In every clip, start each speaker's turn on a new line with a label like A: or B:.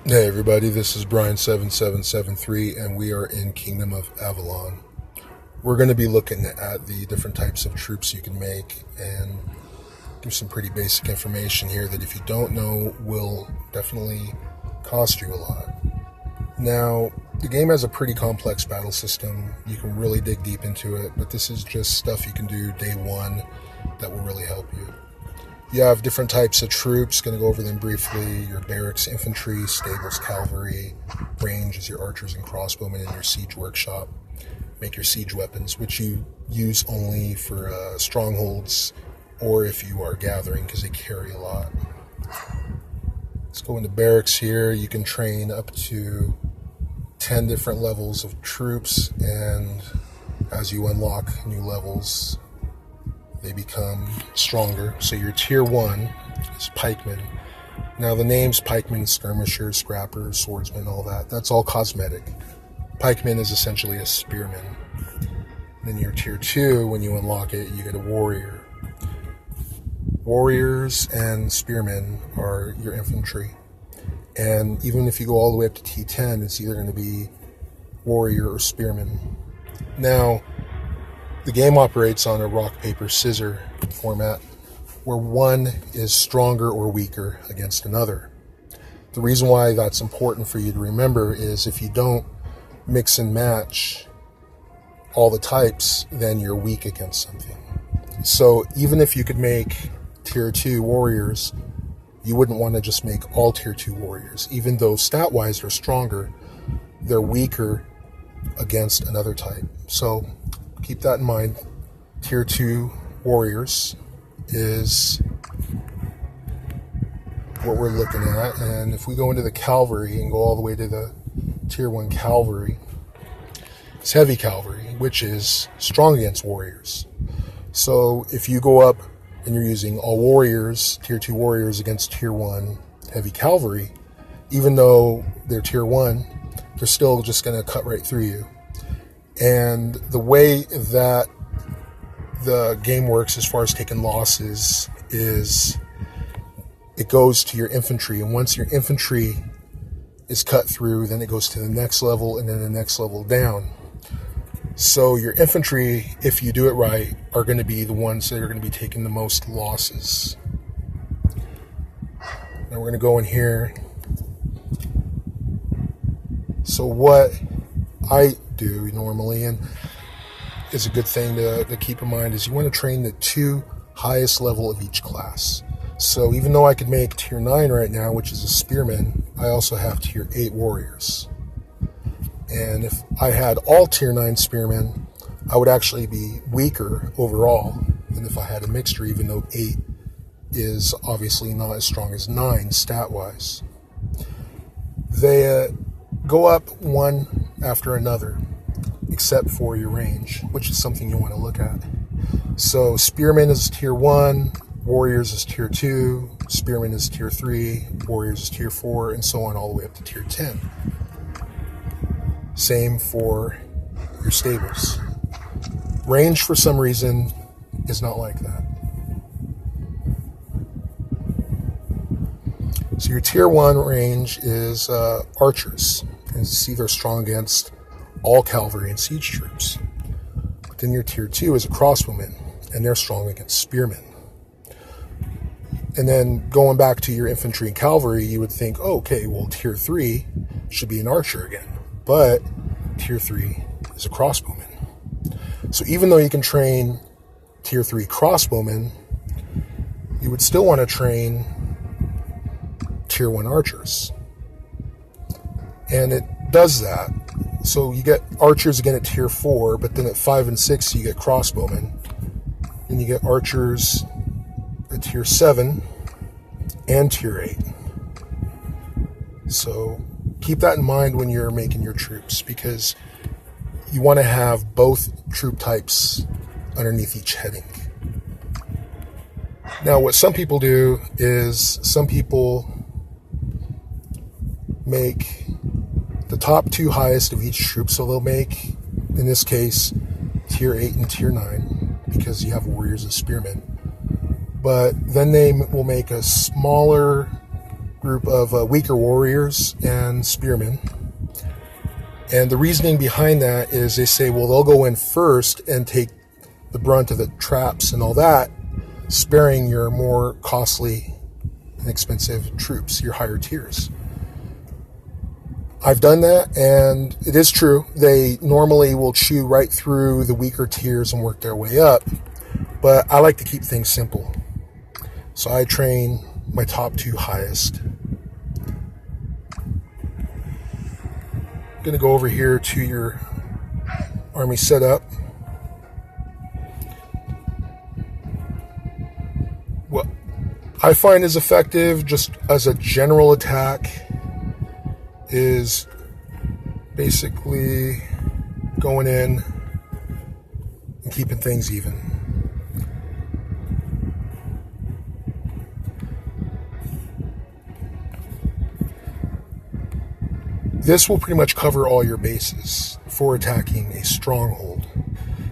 A: Hey everybody, this is Brian7773 and we are in Kingdom of Avalon. We're going to be looking at the different types of troops you can make and give some pretty basic information here that if you don't know will definitely cost you a lot. Now, the game has a pretty complex battle system. You can really dig deep into it, but this is just stuff you can do day one that will really help you. You have different types of troops, going to go over them briefly. Your barracks infantry, stables cavalry, range is your archers and crossbowmen, and your siege workshop. Make your siege weapons, which you use only for strongholds or if you are gathering because they carry a lot. Let's go into barracks here. You can train up to 10 different levels of troops, and as you unlock new levels, they become stronger. So your tier 1 is pikemen. Now the names pikemen, skirmishers, scrappers, swordsmen, all that, that's all cosmetic. Pikeman is essentially a spearman. Then your tier 2, when you unlock it, you get a warrior. Warriors and spearmen are your infantry. And even if you go all the way up to T10, it's either going to be warrior or spearman. Now, the game operates on a rock, paper, scissor format where one is stronger or weaker against another. The reason why that's important for you to remember is if you don't mix and match all the types, then you're weak against something. So even if you could make tier 2 warriors, you wouldn't want to just make all tier 2 warriors. Even though stat-wise they're stronger, they're weaker against another type. So keep that in mind. Tier 2 warriors is what we're looking at. And if we go into the cavalry and go all the way to the tier 1 cavalry, it's heavy cavalry, which is strong against warriors. So if you go up and you're using all warriors, tier 2 warriors against tier 1 heavy cavalry, even though they're tier 1, they're still just going to cut right through you. And the way that the game works as far as taking losses is it goes to your infantry. And once your infantry is cut through, then it goes to the next level and then the next level down. So your infantry, if you do it right, are going to be the ones that are going to be taking the most losses. Now we're going to go in here. So what I do normally, and is a good thing to keep in mind, is you want to train the 2 highest level of each class. So even though I could make tier 9 right now, which is a spearman, I also have tier 8 warriors. And if I had all tier 9 spearmen, I would actually be weaker overall than if I had a mixture, even though 8 is obviously not as strong as 9 stat-wise. They go up one after another, except for your range, which is something you want to look at. So spearman is tier 1, warriors is tier 2, spearman is tier 3, warriors is tier 4, and so on all the way up to tier 10. Same for your stables. Range, for some reason, is not like that. So your tier 1 range is archers. And you see they're strong against all cavalry and siege troops. But then your tier 2 is a crossbowman, and they're strong against spearmen. And then going back to your infantry and cavalry, you would think, oh, okay, well, tier 3 should be an archer again. But tier 3 is a crossbowman. So even though you can train tier 3 crossbowmen, you would still want to train tier 1 archers. And it does that. So you get archers again at tier 4, but then at 5 and 6 you get crossbowmen. And you get archers at tier 7 and tier 8. So keep that in mind when you're making your troops, because you want to have both troop types underneath each heading. Now, what some people do is some people make the top 2 highest of each troop. So they'll make, in this case, tier 8 and tier 9, because you have warriors and spearmen. But then they will make a smaller group of weaker warriors and spearmen. And the reasoning behind that is they say, well, they'll go in first and take the brunt of the traps and all that, sparing your more costly and expensive troops, your higher tiers. I've done that, and it is true. They normally will chew right through the weaker tiers and work their way up, but I like to keep things simple. So I train my top 2 highest. I'm going to go over here to your army setup. What I find is effective just as a general attack is basically going in and keeping things even. This will pretty much cover all your bases for attacking a stronghold.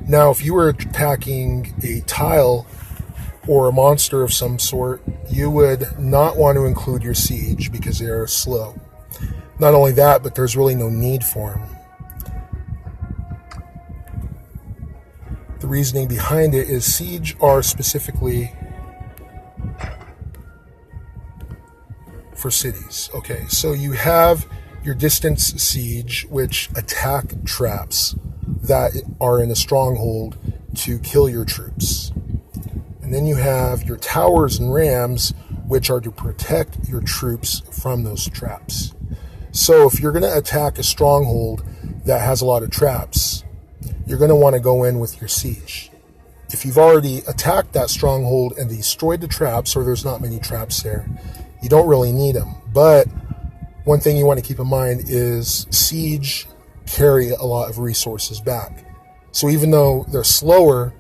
A: Now, if you were attacking a tile or a monster of some sort, you would not want to include your siege because they are slow. Not only that, but there's really no need for them. The reasoning behind it is siege are specifically for cities. Okay, so you have your distance siege, which attack traps that are in a stronghold to kill your troops. And then you have your towers and rams, which are to protect your troops from those traps. So if you're going to attack a stronghold that has a lot of traps, you're going to want to go in with your siege. If you've already attacked that stronghold and destroyed the traps, or there's not many traps there, you don't really need them. But one thing you want to keep in mind is siege carry a lot of resources back. So even though they're slower,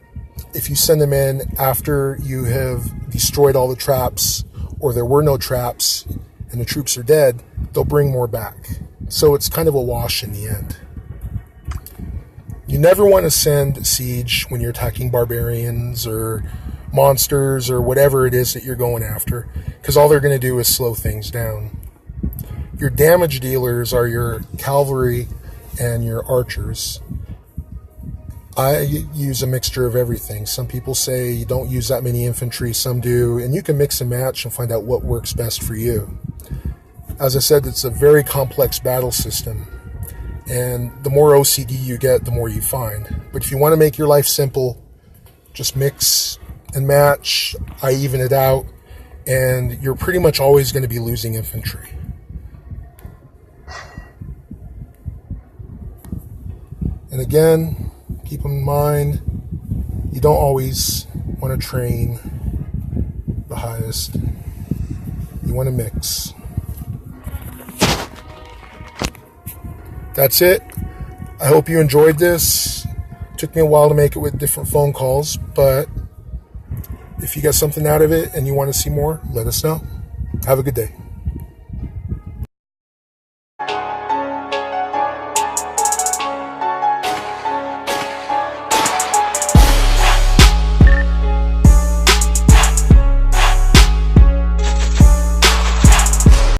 A: if you send them in after you have destroyed all the traps, or there were no traps and the troops are dead, they'll bring more back. So it's kind of a wash in the end. You never want to send siege when you're attacking barbarians or monsters or whatever it is that you're going after, because all they're going to do is slow things down. Your damage dealers are your cavalry and your archers. I use a mixture of everything. Some people say you don't use that many infantry, some do, and you can mix and match and find out what works best for you. As I said, it's a very complex battle system, and the more OCD you get, the more you find. But if you want to make your life simple, just mix and match. I even it out, and you're pretty much always going to be losing infantry. And again, keep in mind, you don't always want to train the highest. You want to mix. That's it. I hope you enjoyed this. It took me a while to make it with different phone calls, but if you got something out of it and you want to see more, let us know. Have a good day.